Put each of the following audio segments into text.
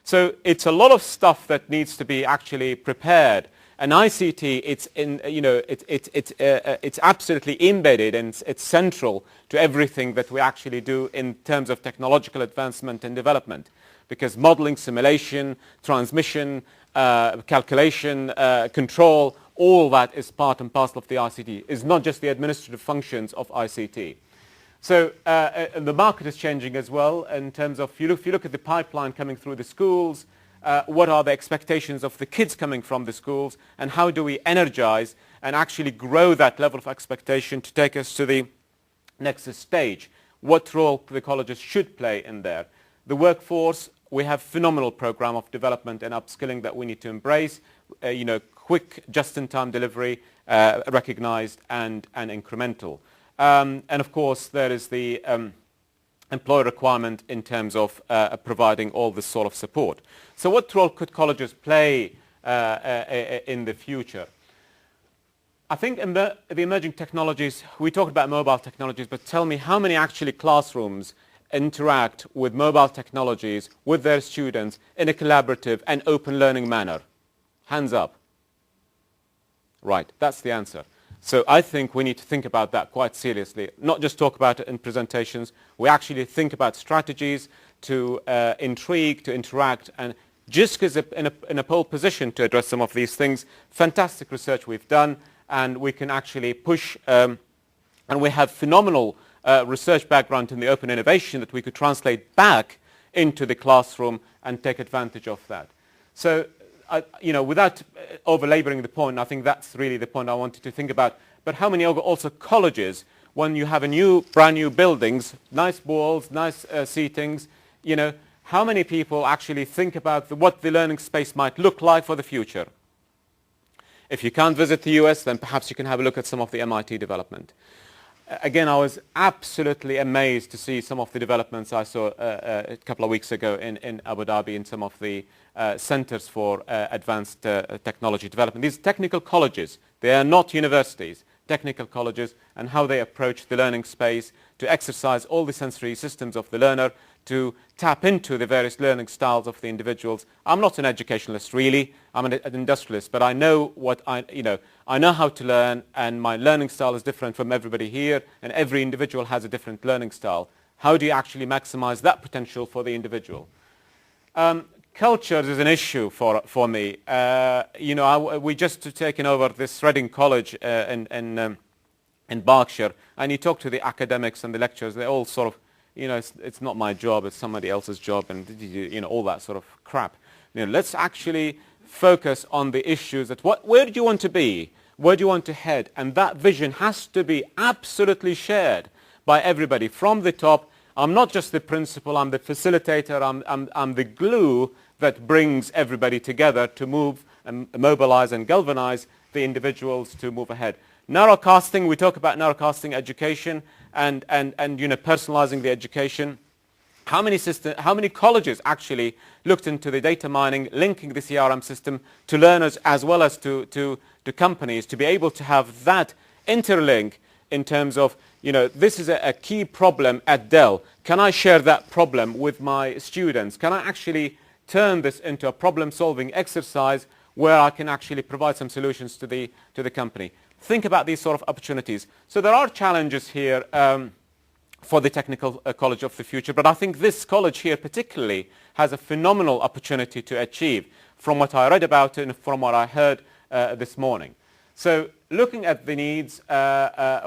So it's a lot of stuff that needs to be actually prepared. And ICT, it's absolutely embedded and it's central to everything that we actually do in terms of technological advancement and development. Because modeling, simulation, transmission, calculation, control, all that is part and parcel of the ICT. It's not just the administrative functions of ICT. So the market is changing as well in terms of, if you look at the pipeline coming through the schools, what are the expectations of the kids coming from the schools, and how do we energize and actually grow that level of expectation to take us to the next stage? What role the colleges should play in there? The workforce, we have phenomenal program of development and upskilling that we need to embrace. Quick, just-in-time delivery, recognized and incremental. And of course, there is the employer requirement in terms of providing all this sort of support. So what role could colleges play in the future? I think in the emerging technologies, we talked about mobile technologies, but tell me how many actually classrooms interact with mobile technologies with their students in a collaborative and open learning manner? Hands up. Right, that's the answer. So I think we need to think about that quite seriously, not just talk about it in presentations. We actually think about strategies to intrigue, to interact, and JISC is in a pole position to address some of these things. Fantastic research we've done, and we can actually push, and we have phenomenal research background in the open innovation that we could translate back into the classroom and take advantage of that. So without over-laboring the point, I think that's really the point I wanted to think about. But how many also colleges, when you have brand new buildings, nice walls, nice seatings, how many people actually think about what the learning space might look like for the future? If you can't visit the US, then perhaps you can have a look at some of the MIT development. Again, I was absolutely amazed to see some of the developments I saw a couple of weeks ago in Abu Dhabi in some of the centers for advanced technology development. These technical colleges, they are not universities, technical colleges, and how they approach the learning space to exercise all the sensory systems of the learner, to tap into the various learning styles of the individuals. I'm not an educationalist really, I'm an industrialist, but I know I know how to learn, and my learning style is different from everybody here, and every individual has a different learning style. How do you actually maximize that potential for the individual? Culture is an issue for me. We just taken over this Reading College in Berkshire, and you talk to the academics and the lecturers, they all sort of, it's not my job, it's somebody else's job, and all that sort of crap. Let's actually focus on the issues that where do you want to be? Where do you want to head? And that vision has to be absolutely shared by everybody from the top. I'm not just the principal, I'm the facilitator, I'm the glue that brings everybody together to move and mobilize and galvanize the individuals to move ahead. Narrowcasting, we talk about narrowcasting education and personalizing the education. How many colleges actually looked into the data mining, linking the CRM system to learners as well as to companies to be able to have that interlink in terms of, this is a key problem at Dell. Can I share that problem with my students? Can I actually turn this into a problem-solving exercise where I can actually provide some solutions to the company? Think about these sort of opportunities. So there are challenges here for the technical college of the future, but I think this college here particularly has a phenomenal opportunity to achieve from what I read about it and from what I heard this morning. So looking at the needs,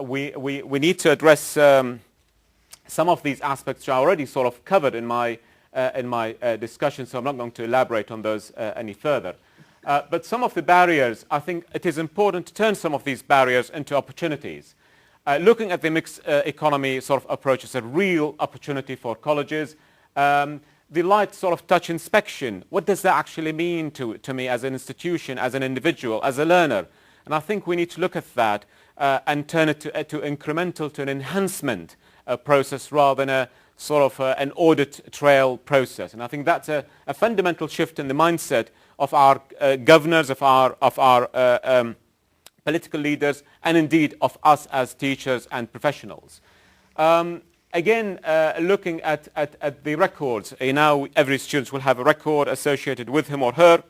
we need to address some of these aspects which I already sort of covered in my discussion, so I'm not going to elaborate on those any further. But some of the barriers, I think it is important to turn some of these barriers into opportunities. Looking at the mixed economy sort of approach is a real opportunity for colleges. The light sort of touch inspection, what does that actually mean to me as an institution, as an individual, as a learner? And I think we need to look at that and turn it to incremental, to an enhancement process rather than a sort of an audit trail process. And I think that's a fundamental shift in the mindset of our governors, of our political leaders, and indeed of us as teachers and professionals. again, looking at the records, now every student will have a record associated with him or her,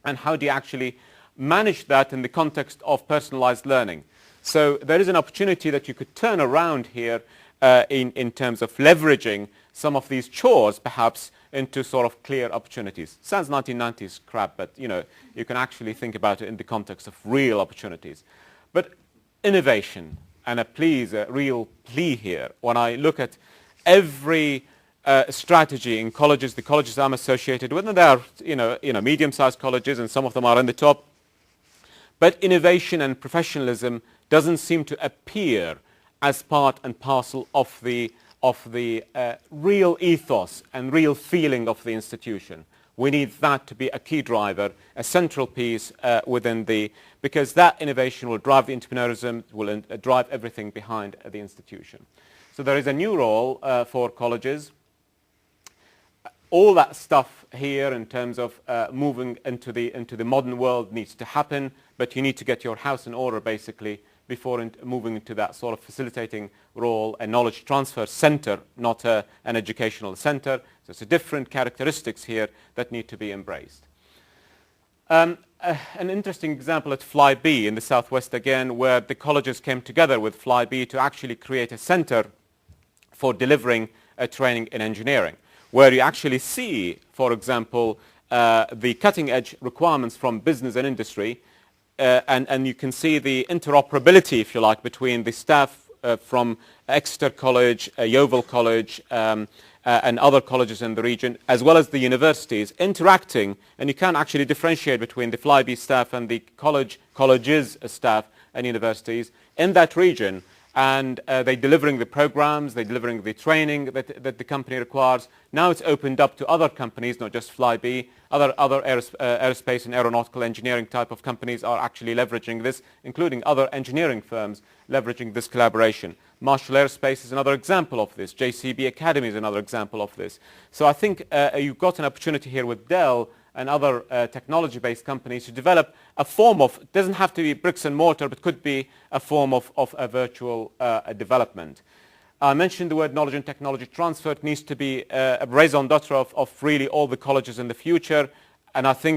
and how do you actually manage that in the context of personalized learning? So there is an opportunity that you could turn around here in terms of leveraging some of these chores, perhaps, into sort of clear opportunities. Sounds 1990s crap, but you can actually think about it in the context of real opportunities. But innovation, and a real plea here, when I look at every strategy in colleges, the colleges I'm associated with, and there are medium-sized colleges, and some of them are in the top, but innovation and professionalism doesn't seem to appear as part and parcel of the real ethos and real feeling of the institution. We need that to be a key driver, a central piece because that innovation will drive the entrepreneurism, will drive everything behind the institution. So there is a new role for colleges. All that stuff here in terms of moving into the modern world needs to happen, but you need to get your house in order basically before moving into that sort of facilitating role, a knowledge transfer center, not an educational center. So it's different characteristics here that need to be embraced. An interesting example at Flybe in the Southwest again, where the colleges came together with Flybe to actually create a center for delivering training in engineering, where you actually see, for example, the cutting edge requirements from business and industry, and you can see the interoperability, if you like, between the staff from Exeter College, Yeovil College, and other colleges in the region, as well as the universities, interacting, and you can actually differentiate between the Flybe staff and the colleges staff and universities in that region, and they're delivering the programs, they're delivering the training that the company requires. Now it's opened up to other companies, not just Flybe. Other aerospace and aeronautical engineering type of companies are actually leveraging this, including other engineering firms leveraging this collaboration. Marshall Aerospace is another example of this. JCB Academy is another example of this. So I think you've got an opportunity here with Dell and other technology-based companies to develop a form of, it doesn't have to be bricks and mortar, but could be a form of a virtual development. I mentioned the word knowledge and technology transfer. It needs to be a raison d'etre of really all the colleges in the future. And I think